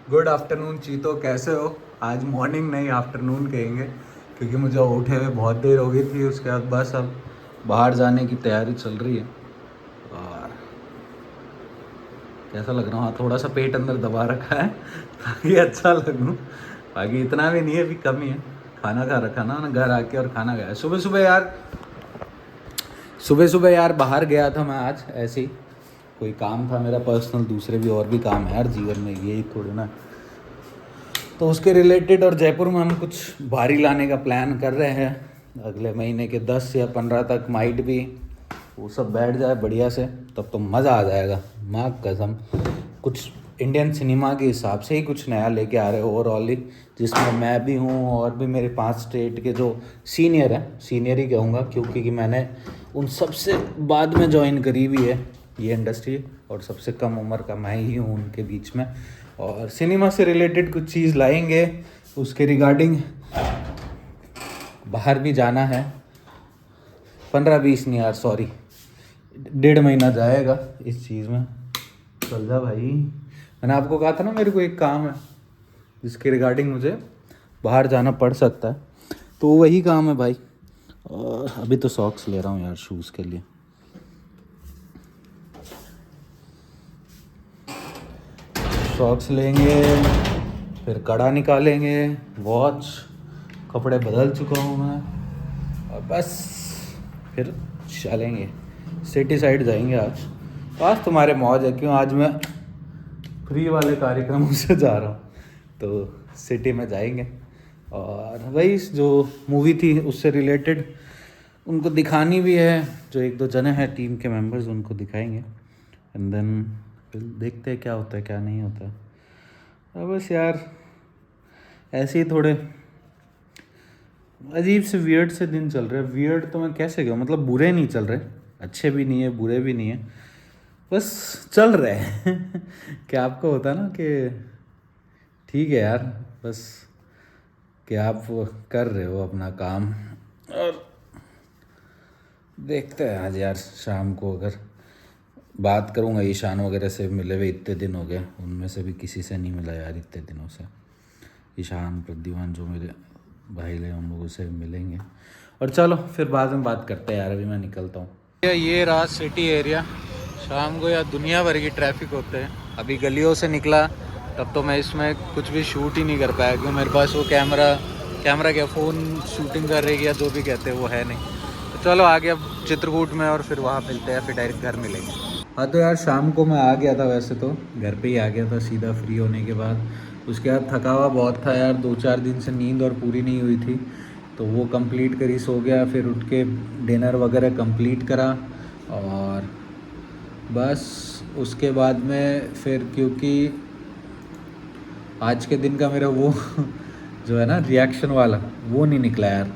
Good afternoon चीतो, कैसे हो? आज मॉर्निंग नहीं आफ्टरनून कहेंगे क्योंकि मुझे उठे हुए बहुत देर हो गई थी। उसके बाद बस अब बाहर जाने की तैयारी चल रही है। और कैसा लग रहा हूँ? हाँ, थोड़ा सा पेट अंदर दबा रखा है ताकि अच्छा लगूँ। बाकी इतना भी नहीं है, अभी कम ही है। खाना खा रखा ना घर आके, और खाना खाया सुबह सुबह यार बाहर गया था मैं आज। ऐसे ही कोई काम था मेरा पर्सनल, दूसरे भी और भी काम है यार जीवन में, यही थोड़ी ना। तो उसके रिलेटेड, और जयपुर में हम कुछ भारी लाने का प्लान कर रहे हैं अगले महीने के 10 या 15 तक। माइट भी वो सब बैठ जाए बढ़िया से, तब तो मज़ा आ जाएगा। माँ कसम, कुछ इंडियन सिनेमा के हिसाब से ही कुछ नया लेके आ रहे हो ओवरऑल ही, जिसमें मैं भी हूँ और भी मेरे 5 स्टेट के जो सीनियर हैं, सीनियर ही कहूँगा क्योंकि मैंने उन सबसे बाद में ज्वाइन करी हुई है ये इंडस्ट्री, और सबसे कम उम्र का मैं ही हूँ उनके बीच में। और सिनेमा से रिलेटेड कुछ चीज़ लाएंगे, उसके रिगार्डिंग बाहर भी जाना है। 15-20 नहीं यार, सॉरी, 1.5 महीना जाएगा इस चीज़ में। चल जा भाई, मैंने आपको कहा था ना मेरे को एक काम है जिसके रिगार्डिंग मुझे बाहर जाना पड़ सकता है, तो वही काम है भाई। और अभी तो सॉक्स ले रहा हूँ यार शूज़ के लिए। सॉक्स लेंगे, फिर कड़ा निकालेंगे, वॉच, कपड़े बदल चुका हूँ मैं, और बस फिर चलेंगे सिटी साइड जाएंगे आज। तो आज तुम्हारे मौज है, क्यों? आज मैं फ्री वाले कार्यक्रमों से जा रहा हूँ, तो सिटी में जाएंगे। और वही जो मूवी थी उससे रिलेटेड उनको दिखानी भी है, जो 1-2 जने हैं टीम के मेंबर्स, उनको दिखाएंगे। एंड देन फिर देखते हैं क्या होता है क्या नहीं होता है। बस यार ऐसे ही थोड़े अजीब से वियर्ड से दिन चल रहे हैं। वियर्ड तो मैं कैसे कहूँ, मतलब बुरे नहीं चल रहे, अच्छे भी नहीं है बुरे भी नहीं है, बस चल रहे हैं क्या आपको होता ना कि ठीक है यार, बस कि आप कर रहे हो अपना काम। और देखते हैं आज यार शाम को, अगर बात करूँगा ईशान वगैरह से, मिले हुए इतने दिन हो गए, उनमें से भी किसी से नहीं मिला यार इतने दिनों से। ईशान, प्रद्युमन जो मेरे भाई ले, उन लोगों से मिलेंगे। और चलो फिर बाद में बात करते हैं यार, अभी मैं निकलता हूँ। ये रहा सिटी एरिया। शाम को यार दुनिया भर की ट्रैफिक होते हैं। अभी गलियों से निकला तब तो मैं इसमें कुछ भी शूट ही नहीं कर पाया, क्योंकि मेरे पास वो कैमरा क्या, फ़ोन शूटिंग कर रही है या जो भी कहते हैं वो है नहीं। तो चलो आगे अब चित्रकूट में, और फिर वहाँ मिलते हैं, फिर डायरेक्ट घर मिलेंगे। हाँ तो यार शाम को मैं आ गया था, वैसे तो घर पे ही आ गया था सीधा फ्री होने के बाद। उसके बाद थका हुआ बहुत था यार, 2-4 दिन से नींद और पूरी नहीं हुई थी, तो वो कंप्लीट करी, सो गया। फिर उठ के डिनर वगैरह कंप्लीट करा, और बस उसके बाद में फिर, क्योंकि आज के दिन का मेरा वो जो है ना रिएक्शन वाला, वो नहीं निकला यार,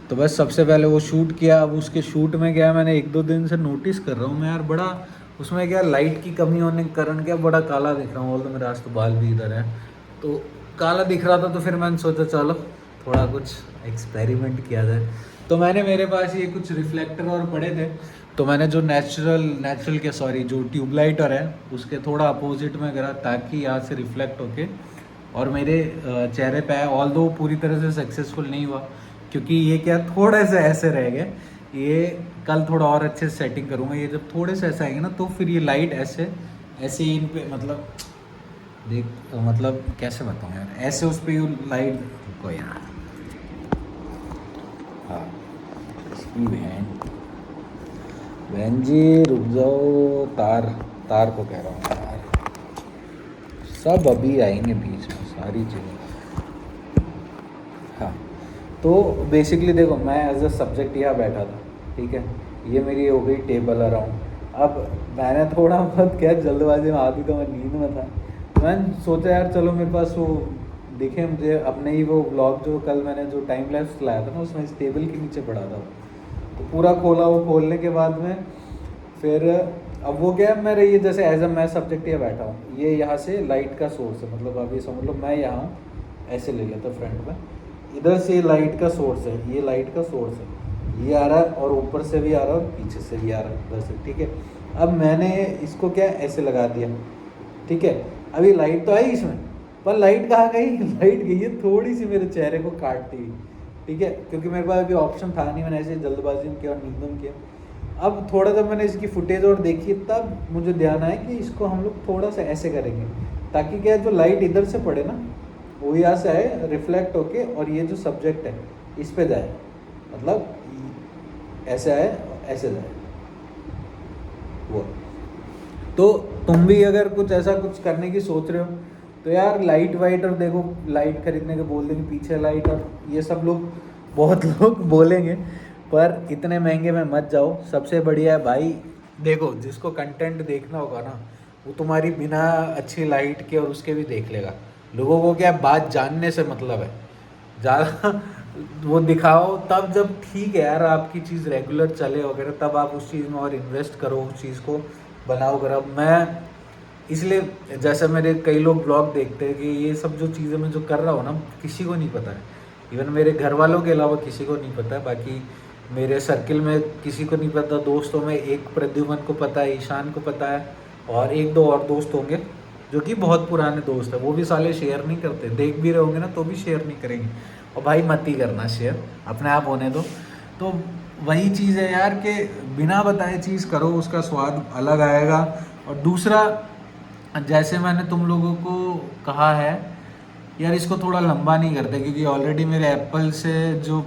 तो बस सबसे पहले वो शूट किया। अब उसके शूट में क्या, मैंने 1-2 दिन से नोटिस कर रहा हूँ मैं यार, बड़ा उसमें क्या लाइट की कमी होने के कारण क्या बड़ा काला दिख रहा हूँ। और तो मेरे आज तो बाल भी इधर है, तो काला दिख रहा था। तो फिर मैंने सोचा चलो थोड़ा कुछ एक्सपेरिमेंट किया जाए। तो मैंने, मेरे पास ये कुछ रिफ्लेक्टर और पड़े थे, तो मैंने जो नेचुरल के सॉरी जो ट्यूबलाइटर है उसके थोड़ा अपोजिट में करा, ताकि यहाँ से रिफ्लेक्ट होके और मेरे चेहरे पे आए। ऑल दो पूरी तरह से सक्सेसफुल नहीं हुआ, क्योंकि ये क्या थोड़े से ऐसे रह गए। ये कल थोड़ा और अच्छे से सेटिंग करूँगा। ये जब थोड़े से ऐसे आएंगे ना, तो फिर ये लाइट ऐसे ऐसे ही इन पे, मतलब देख, मतलब कैसे बताऊँ यार, ऐसे उस पर लाइट को यार, हाँ इसकी बहन जी रुक जाओ, तार को कह रहा हूँ यार, सब अभी आएंगे बीच में सारी चीज़ें। हाँ तो बेसिकली देखो, मैं एज अ सब्जेक्ट यहाँ बैठा था, ठीक है, ये मेरी हो गई टेबल अराउंड। अब मैंने थोड़ा बहुत क्या जल्दबाजी में, आधी तो मैं नींद में था, मैंने सोचा यार चलो मेरे पास वो दिखे मुझे अपने ही वो ब्लॉग, जो कल मैंने जो टाइम लैप्स लाया था ना, उसमें इस टेबल के नीचे पड़ा था, तो पूरा खोला। वो खोलने के बाद में फिर अब वो क्या है, मेरे ये जैसे एज अ मैं सब्जेक्ट यहाँ बैठा हूँ, ये यहाँ से लाइट का सोर्स है, मतलब अभी समझ लो मैं यहाँ हूँ, ऐसे ले लेता फ्रंट में, इधर से लाइट का सोर्स है, ये लाइट का सोर्स है, ये आ रहा है, और ऊपर से भी आ रहा है और पीछे से भी आ रहा है इधर से, ठीक है। अब मैंने इसको क्या ऐसे लगा दिया, ठीक है। अभी लाइट तो आई इसमें, पर लाइट कहाँ गई? लाइट गई है थोड़ी सी मेरे चेहरे को काटती हुई, ठीक है, क्योंकि मेरे पास अभी ऑप्शन था नहीं, मैंने ऐसे जल्दबाजी में किया और नींदम किया। अब थोड़ा जब मैंने इसकी फुटेज और देखी तब मुझे ध्यान आया कि इसको हम लोग थोड़ा सा ऐसे करेंगे, ताकि क्या है, जो लाइट इधर से पड़े ना वो यहाँ से आए रिफ्लेक्ट होके और ये जो सब्जेक्ट है इस पे जाए, मतलब ऐसे आए ऐसे जाए वो। तो तुम भी अगर कुछ ऐसा कुछ करने की सोच रहे हो तो यार लाइट वाइट, और देखो लाइट खरीदने के बोल देंगे पीछे लाइट, और ये सब लोग बहुत लोग बोलेंगे, पर इतने महंगे में मत जाओ। सबसे बढ़िया है भाई, देखो जिसको कंटेंट देखना होगा ना वो तुम्हारी बिना अच्छी लाइट के और उसके भी देख लेगा। लोगों को क्या बात जानने से मतलब है, ज़्यादा वो दिखाओ तब जब ठीक है यार आपकी चीज़ रेगुलर चले वगैरह, तब आप उस चीज़ में और इन्वेस्ट करो, उस चीज़ को बनाओ करो। मैं इसलिए जैसे मेरे कई लोग ब्लॉग देखते हैं कि ये सब जो चीज़ें मैं जो कर रहा हूँ ना किसी को नहीं पता है, इवन मेरे घर वालों के अलावा किसी को नहीं पता है, बाकी मेरे सर्किल में किसी को नहीं पता। दोस्तों में एक प्रद्युमन को पता है, ईशान को पता है, और एक दो और दोस्त होंगे जो कि बहुत पुराने दोस्त है, वो भी साले शेयर नहीं करते, देख भी रहे होंगे ना तो भी शेयर नहीं करेंगे। और भाई मत ही करना शेयर, अपने आप होने दो। तो वही चीज़ है यार कि बिना बताए चीज़ करो, उसका स्वाद अलग आएगा। और दूसरा, जैसे मैंने तुम लोगों को कहा है यार, इसको थोड़ा लंबा नहीं करते, क्योंकि ऑलरेडी मेरे एप्पल से जो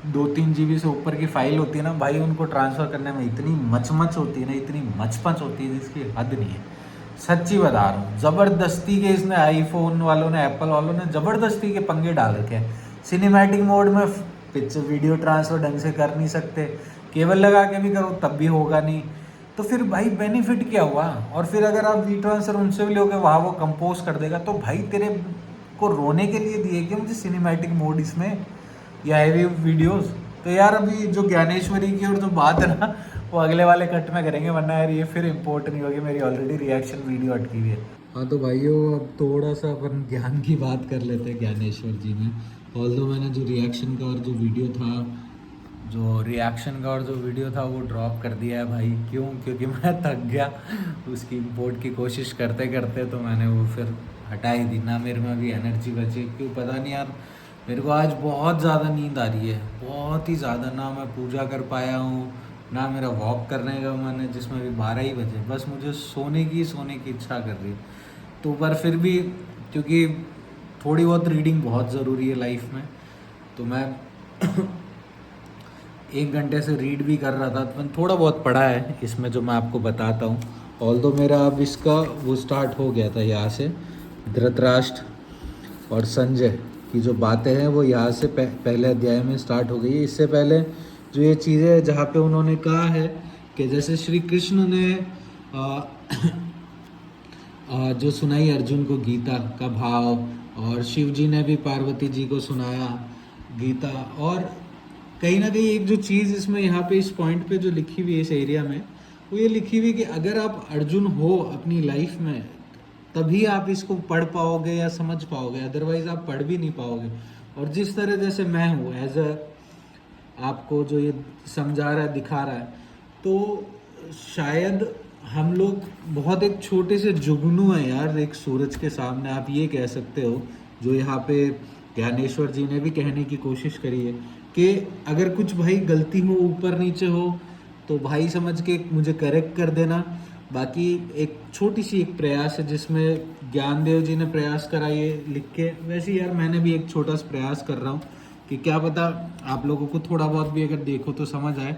2-3 GB से ऊपर की फाइल होती है ना भाई, उनको ट्रांसफ़र करने में इतनी मचमच होती है ना, इतनी मचपच होती है जिसकी हद नहीं है। सच्ची बता रहा हूँ, ज़बरदस्ती के इसने आईफोन वालों ने, एप्पल वालों ने ज़बरदस्ती के पंगे डाल रखे हैं। सिनेमैटिक मोड में पिक्चर वीडियो ट्रांसफ़र ढंग से कर नहीं सकते, केबल लगा के भी करो तब भी होगा नहीं। तो फिर भाई बेनिफिट क्या हुआ? और फिर अगर आप वी ट्रांसफ़र उनसे भी लोगे, वहाँ वो कंपोज कर देगा, तो भाई तेरे को रोने के लिए दिए कि मुझे सिनेमैटिक मोड इसमें या हैवी वीडियोस। तो यार अभी जो ज्ञानेश्वरी की और जो बात है ना वो अगले वाले कट में करेंगे, वरना यार ये फिर इम्पोर्ट नहीं होगी, मेरी ऑलरेडी रिएक्शन वीडियो अटकी हुई है। हाँ तो भाइयों, अब थोड़ा सा अपन ज्ञान की बात कर लेते हैं ज्ञानेश्वर जी में। ऑल्दो मैंने जो रिएक्शन का और जो वीडियो था वो ड्रॉप कर दिया है भाई। क्यों? क्योंकि मैं थक गया उसकी इम्पोर्ट की कोशिश करते करते, तो मैंने वो फिर हटा ही दी। ना मेरे में अभी एनर्जी बची, क्यों पता नहीं यार, मेरे को आज बहुत ज़्यादा नींद आ रही है, बहुत ही ज़्यादा। ना मैं पूजा कर पाया हूँ, ना मेरा वॉक करने का मन है, जिसमें अभी 12 ही बजे, बस मुझे सोने की इच्छा कर रही है। तो पर फिर भी क्योंकि थोड़ी बहुत रीडिंग बहुत ज़रूरी है लाइफ में, तो मैं 1 घंटे से रीड भी कर रहा था, तो मैंने थोड़ा बहुत पढ़ा है इसमें जो मैं आपको बताता हूँ। ऑल्दो मेरा अब इसका वो स्टार्ट हो गया था यहाँ से, धृतराष्ट्र और संजय की जो बातें हैं वो यहाँ से पहले अध्याय में स्टार्ट हो गई है। इससे पहले जो ये चीज़ें हैं जहाँ पे उन्होंने कहा है कि जैसे श्री कृष्ण ने जो सुनाई अर्जुन को गीता का भाव, और शिव जी ने भी पार्वती जी को सुनाया गीता। और कहीं ना कहीं एक जो चीज़ इसमें यहाँ पे इस पॉइंट पे जो लिखी हुई है इस एरिया में, वो ये लिखी हुई कि अगर आप अर्जुन हो अपनी लाइफ में तभी आप इसको पढ़ पाओगे या समझ पाओगे, अदरवाइज आप पढ़ भी नहीं पाओगे। और जिस तरह जैसे मैं हूँ एज अ आपको जो ये समझा रहा है, दिखा रहा है, तो शायद हम लोग बहुत एक छोटे से जुगनू हैं यार एक सूरज के सामने, आप ये कह सकते हो। जो यहाँ पे ज्ञानेश्वर जी ने भी कहने की कोशिश करी है कि अगर कुछ भाई गलती हो, ऊपर नीचे हो, तो भाई समझ के मुझे करेक्ट कर देना। बाकी एक छोटी सी एक प्रयास है जिसमें ज्ञानदेव जी ने प्रयास करा ये लिख के, वैसे यार मैंने भी एक छोटा सा प्रयास कर रहा हूँ कि क्या पता आप लोगों को थोड़ा बहुत भी अगर देखो तो समझ आए।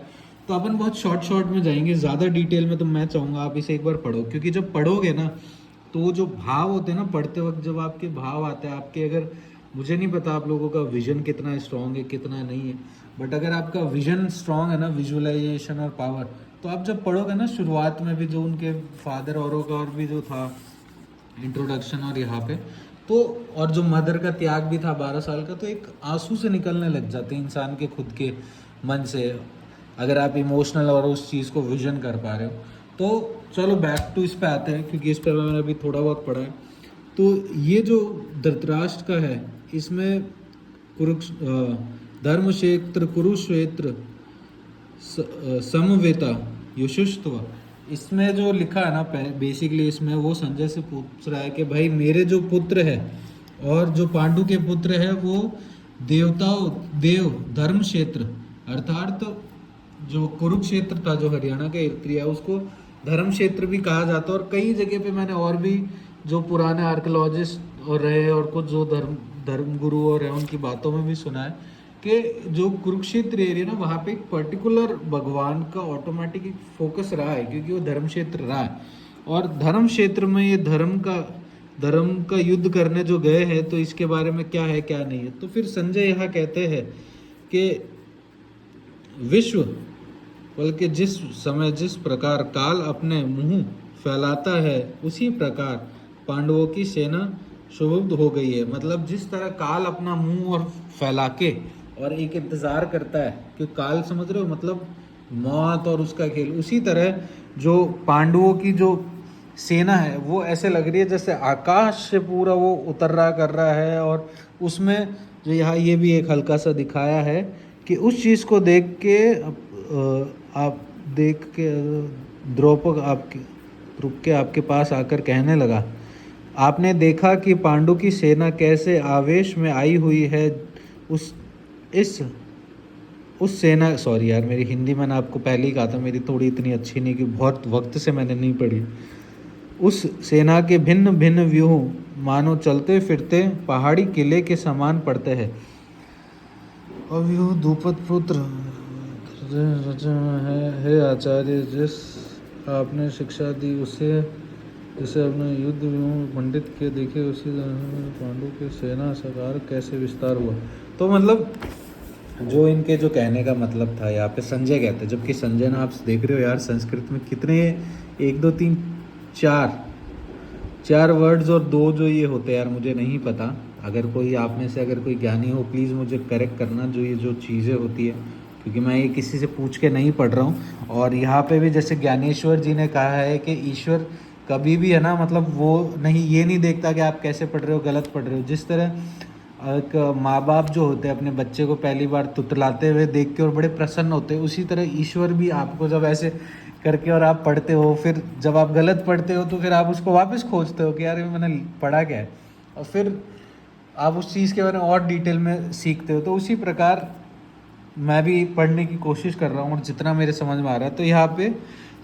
तो अपन बहुत शॉर्ट में जाएंगे, ज़्यादा डिटेल में तो मैं चाहूँगा आप इसे एक बार पढ़ो, क्योंकि जब पढ़ोगे ना तो जो भाव होते हैं ना पढ़ते वक्त, जब आपके भाव आते हैं आपके, अगर मुझे नहीं पता आप लोगों का विजन कितना स्ट्रॉन्ग है कितना नहीं है, बट अगर आपका विजन स्ट्रॉन्ग है ना, विजुअलाइजेशन और पावर, तो आप जब पढ़ोगे ना शुरुआत में भी जो उनके फादर औरों का और भी जो था इंट्रोडक्शन और यहाँ पे तो, और जो मदर का त्याग भी था 12 साल का, तो एक आंसू से निकलने लग जाते हैं इंसान के खुद के मन से, अगर आप इमोशनल और उस चीज़ को विजन कर पा रहे हो। तो चलो बैक टू इस पे आते हैं, क्योंकि इस पर मैंने अभी थोड़ा बहुत पढ़ा है। तो ये जो धृतराष्ट्र का है इसमें धर्म क्षेत्र कुरुक्षेत्र समवेता यशुष्त्व, इसमें जो लिखा है ना बेसिकली इसमें वो संजय से पूछ रहा है कि भाई मेरे जो पुत्र है और जो पांडु के पुत्र है वो देवताओं देव धर्म क्षेत्र अर्थात जो कुरुक्षेत्र था जो हरियाणा का एरिया उसको धर्म क्षेत्र भी कहा जाता है। और कई जगह पे मैंने और भी जो पुराने आर्कियोलॉजिस्ट और रहे और कुछ जो धर्म गुरु और रहे उनकी बातों में भी सुना है कि जो कुरुक्षेत्र एरिया ना वहाँ पे एक पर्टिकुलर भगवान का ऑटोमेटिक फोकस रहा है क्योंकि वो धर्म क्षेत्र रहा है। और धर्म क्षेत्र में ये धर्म का युद्ध करने जो गए हैं तो इसके बारे में क्या है क्या नहीं है। तो फिर संजय यहाँ कहते हैं कि विश्व बल्कि जिस समय जिस प्रकार काल अपने मुंह फैलाता है उसी प्रकार पांडवों की सेना सुबुद्ध हो गई है। मतलब जिस तरह काल अपना मुंह और फैला के और एक इंतजार करता है कि काल समझ रहे हो मतलब मौत और उसका खेल, उसी तरह जो पांडवों की जो सेना है वो ऐसे लग रही है जैसे आकाश से पूरा वो उतर रहा कर रहा है। और उसमें जो यहाँ ये भी एक हल्का सा दिखाया है कि उस चीज़ को देख के आप देख के द्रौपद आपके रुक के आपके पास आकर कहने लगा, आपने देखा कि पांडु की सेना कैसे आवेश में आई हुई है। उस सेना सॉरी यार मेरी हिंदी मैंने आपको पहले ही कहा था मेरी थोड़ी इतनी अच्छी नहीं कि बहुत वक्त से मैंने नहीं पढ़ी। उस सेना के भिन्न भिन्न व्यूह मानो चलते फिरते पहाड़ी किले के समान पड़ते हैं। अव्यूह द्रुपद पुत्र है आचार्य जिस आपने शिक्षा दी उसे जिसे अपने युद्ध व्यूह पंडित के देखे उसी पांडु के सेना सकार कैसे विस्तार हुआ। तो मतलब जो इनके जो कहने का मतलब था यहाँ पे संजय कहते हैं, जबकि संजय ना आप देख रहे हो यार संस्कृत में कितने 1 2 3 4 वर्ड्स और 2 जो ये होते हैं यार मुझे नहीं पता। अगर कोई आप में से अगर कोई ज्ञानी हो प्लीज़ मुझे करेक्ट करना जो ये जो चीज़ें होती है क्योंकि मैं ये किसी से पूछ के नहीं पढ़ रहा हूँ। और यहाँ पे भी जैसे ज्ञानेश्वर जी ने कहा है कि ईश्वर कभी भी है ना मतलब वो ये नहीं देखता कि आप कैसे पढ़ रहे हो गलत पढ़ रहे हो। जिस तरह एक माँ बाप जो होते हैं अपने बच्चे को पहली बार तुतलाते हुए देख के और बड़े प्रसन्न होते हैं उसी तरह ईश्वर भी आपको जब ऐसे करके और आप पढ़ते हो फिर जब आप गलत पढ़ते हो तो फिर आप उसको वापस खोजते हो कि यार मैंने पढ़ा क्या है और फिर आप उस चीज़ के बारे में और डिटेल में सीखते हो। तो उसी प्रकार मैं भी पढ़ने की कोशिश कर रहा हूँ और जितना मेरे समझ में आ रहा है। तो यहाँ पे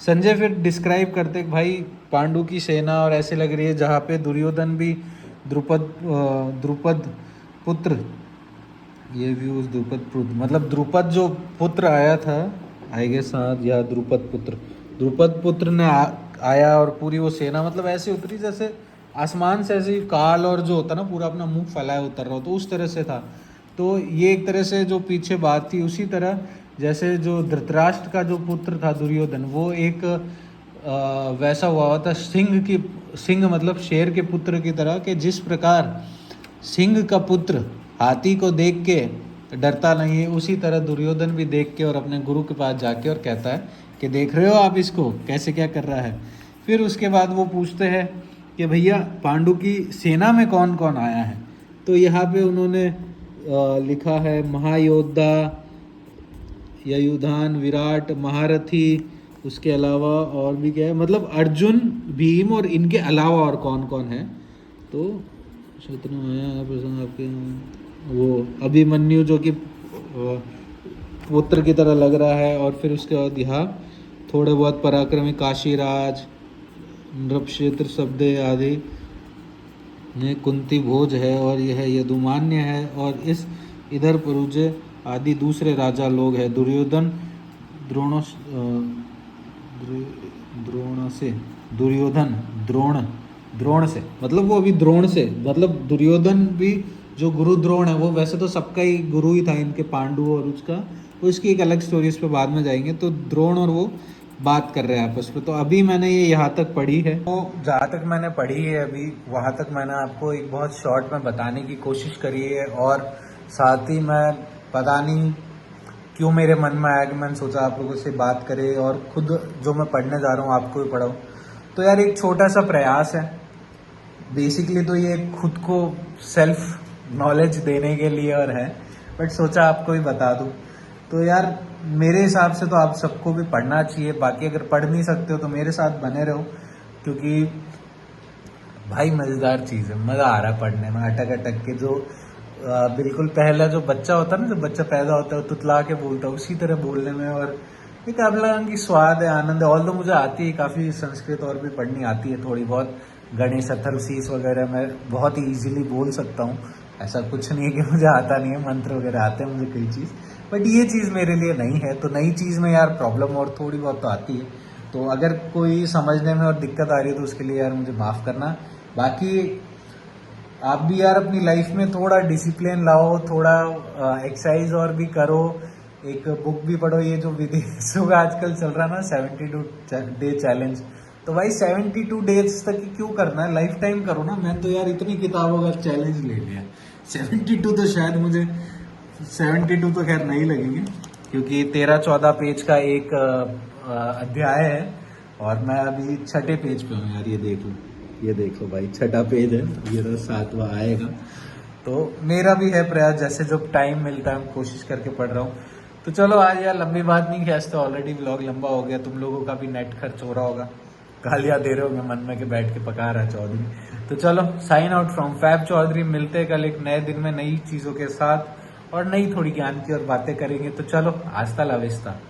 संजय फिर डिस्क्राइब करते कि भाई पांडु की सेना और ऐसे लग रही है जहाँ पे दुर्योधन भी द्रुपद पुत्र ये व्यूज द्रुपद पुत्र मतलब द्रुपद जो पुत्र आया था आई गेस या द्रुपद पुत्र ने आया और पूरी वो सेना मतलब ऐसे उतरी जैसे आसमान से ऐसे काल और जो होता ना पूरा अपना मुंह फैलाया उतर रहा हो तो उस तरह से था। तो ये एक तरह से जो पीछे बात थी उसी तरह जैसे जो धृतराष्ट्र का जो पुत्र था दुर्योधन वो एक वैसा हुआ था सिंह मतलब शेर के पुत्र की तरह कि जिस प्रकार सिंह का पुत्र हाथी को देख के डरता नहीं है उसी तरह दुर्योधन भी देख के और अपने गुरु के पास जाके और कहता है कि देख रहे हो आप इसको कैसे क्या कर रहा है। फिर उसके बाद वो पूछते हैं कि भैया पांडु की सेना में कौन कौन आया है। तो यहाँ पे उन्होंने लिखा है महायोद्धा युधान विराट महारथी उसके अलावा और भी क्या है मतलब अर्जुन भीम और इनके अलावा और कौन कौन है। तो शत्रु आपके वो अभिमन्यु जो कि पुत्र की तरह लग रहा है। और फिर उसके बाद यहाँ थोड़े बहुत पराक्रमी काशीराज नृपक्षेत्र शब्द आदि ने कुंती भोज है और यह यदुमान्य है और इस इधर परुजे आदि दूसरे राजा लोग हैं। दुर्योधन द्रोण से मतलब वो अभी द्रोण से मतलब दुर्योधन भी जो गुरु द्रोण है वो वैसे तो सबका ही गुरु ही था इनके पांडु और उसका तो इसकी एक अलग स्टोरी इस पे बाद में जाएंगे। तो द्रोण और वो बात कर रहे हैं आपस में। तो अभी मैंने ये यहाँ तक पढ़ी है तो जहाँ तक मैंने पढ़ी है अभी वहाँ तक मैंने आपको एक बहुत शॉर्ट में बताने की कोशिश करी है। और साथ ही मैं पता नहीं क्यों मेरे मन में आया कि मैंने सोचा आप लोगों से बात करे और खुद जो मैं पढ़ने जा रहा हूँ आपको भी पढ़ाऊँ। तो यार एक छोटा सा प्रयास है बेसिकली तो ये खुद को सेल्फ नॉलेज देने के लिए और है बट सोचा आपको भी बता दूँ। तो यार मेरे हिसाब से तो आप सबको भी पढ़ना चाहिए। बाकी अगर पढ़ नहीं सकते हो तो मेरे साथ बने रहो क्योंकि भाई मजेदार चीज है, मजा आ रहा है पढ़ने में। अटक अटक के जो बिल्कुल पहला जो बच्चा होता है ना, जब बच्चा पैदा होता है तुतला के बोलता है, उसी तरह बोलने में। और एक अलग की स्वाद है, आनंद है। ऑल तो मुझे आती है काफी संस्कृत और भी पढ़नी आती है थोड़ी बहुत। गणेश अथर्वशीष वगैरह मैं बहुत ही इजीली बोल सकता हूँ। ऐसा कुछ नहीं है कि मुझे आता नहीं है, मंत्र वगैरह आते हैं मुझे कई चीज। बट ये चीज मेरे लिए नहीं है, तो नई चीज में यार प्रॉब्लम और थोड़ी बहुत तो आती है। तो अगर कोई समझने में और दिक्कत आ रही है तो उसके लिए यार मुझे माफ करना। बाकी आप भी यार अपनी लाइफ में थोड़ा डिसिप्लिन लाओ, थोड़ा एक्सरसाइज और भी करो, एक बुक भी पढ़ो। ये जो विदेशों का आजकल चल रहा है ना 72 डे चैलेंज, तो भाई 72 डेज तक क्यों करना है, लाइफ टाइम करो ना। मैं तो यार इतनी किताबों का चैलेंज ले लिया, 72 तो शायद मुझे 72 तो खैर नहीं लगेंगे, क्योंकि 13-14 पेज का एक अध्याय है और मैं अभी 6ठे पेज पे हूँ यार। ये देख लो भाई, 6ठा पेज है, ये तो 7वां आएगा। तो मेरा भी है प्रयास, जैसे जो टाइम मिलता है कोशिश करके पढ़ रहा हूँ। तो चलो आज यार लंबी बात नहीं खींचते, ऑलरेडी व्लॉग लंबा हो गया। तुम लोगों का भी नेट खर्च हो रहा होगा, गालियां दे रहे होंगे मन में कि बैठ के पका रहा है चौधरी। तो चलो sign out from Fab Chaudhary, मिलते हैं कल एक नए दिन में नई चीजों के साथ और नई थोड़ी ज्ञान की और बातें करेंगे। तो चलो आस्ता ला विस्ता।